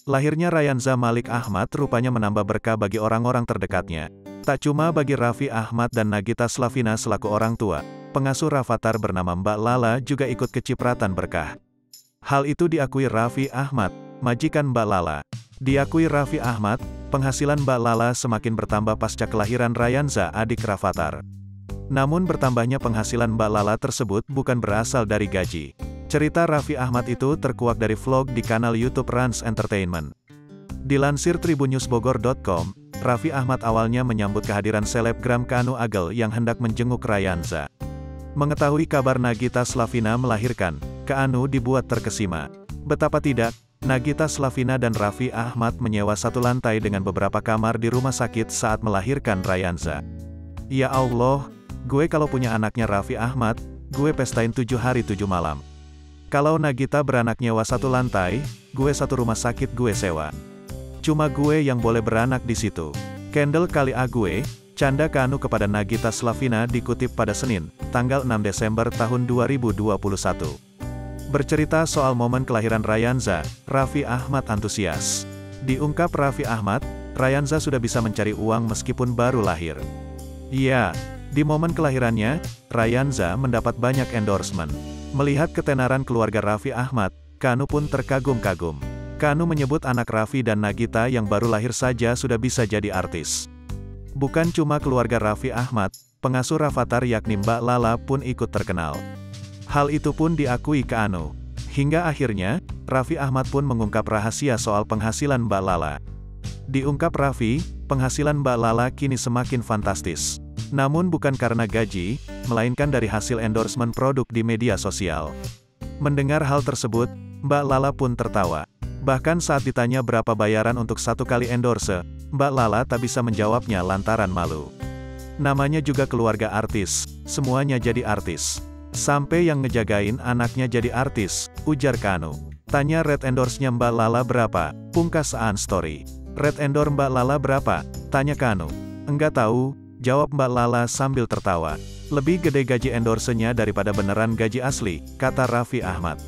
Lahirnya Rayanza Malik Ahmad rupanya menambah berkah bagi orang-orang terdekatnya. Tak cuma bagi Raffi Ahmad dan Nagita Slavina selaku orang tua, pengasuh Rafathar bernama Mbak Lala juga ikut kecipratan berkah. Hal itu diakui Raffi Ahmad, majikan Mbak Lala. Diakui Raffi Ahmad, penghasilan Mbak Lala semakin bertambah pasca kelahiran Rayanza adik Rafathar. Namun bertambahnya penghasilan Mbak Lala tersebut bukan berasal dari gaji. Cerita Raffi Ahmad itu terkuak dari vlog di kanal YouTube Rans Entertainment. Dilansir tribunnewsbogor.com, Raffi Ahmad awalnya menyambut kehadiran selebgram Kanu Agel yang hendak menjenguk Rayanza. Mengetahui kabar Nagita Slavina melahirkan, Kanu dibuat terkesima. Betapa tidak, Nagita Slavina dan Raffi Ahmad menyewa satu lantai dengan beberapa kamar di rumah sakit saat melahirkan Rayanza. Ya Allah, gue kalau punya anaknya Raffi Ahmad, gue pestain 7 hari 7 malam. Kalau Nagita beranak nyewa satu lantai, gue satu rumah sakit gue sewa. Cuma gue yang boleh beranak di situ. Kendall kali gue, canda Kanu kepada Nagita Slavina dikutip pada Senin, tanggal 6 Desember tahun 2021. Bercerita soal momen kelahiran Rayanza, Raffi Ahmad antusias. Diungkap Raffi Ahmad, Rayanza sudah bisa mencari uang meskipun baru lahir. Iya, di momen kelahirannya, Rayanza mendapat banyak endorsement. Melihat ketenaran keluarga Raffi Ahmad, Kanu pun terkagum-kagum. Kanu menyebut anak Raffi dan Nagita yang baru lahir saja sudah bisa jadi artis. Bukan cuma keluarga Raffi Ahmad, pengasuh Rafathar yakni Mbak Lala pun ikut terkenal. Hal itu pun diakui Kanu. Hingga akhirnya, Raffi Ahmad pun mengungkap rahasia soal penghasilan Mbak Lala. Diungkap Raffi, penghasilan Mbak Lala kini semakin fantastis. Namun bukan karena gaji, melainkan dari hasil endorsement produk di media sosial. Mendengar hal tersebut, Mbak Lala pun tertawa. Bahkan saat ditanya berapa bayaran untuk satu kali endorse, Mbak Lala tak bisa menjawabnya lantaran malu. Namanya juga keluarga artis, semuanya jadi artis. Sampai yang ngejagain anaknya jadi artis, ujar Kanu. Tanya rate endorse-nya Mbak Lala berapa, pungkasaan story. Rate endorse Mbak Lala berapa? Tanya Kanu. Enggak tahu, jawab Mbak Lala sambil tertawa. Lebih gede gaji endorse-nya daripada beneran gaji asli, kata Raffi Ahmad.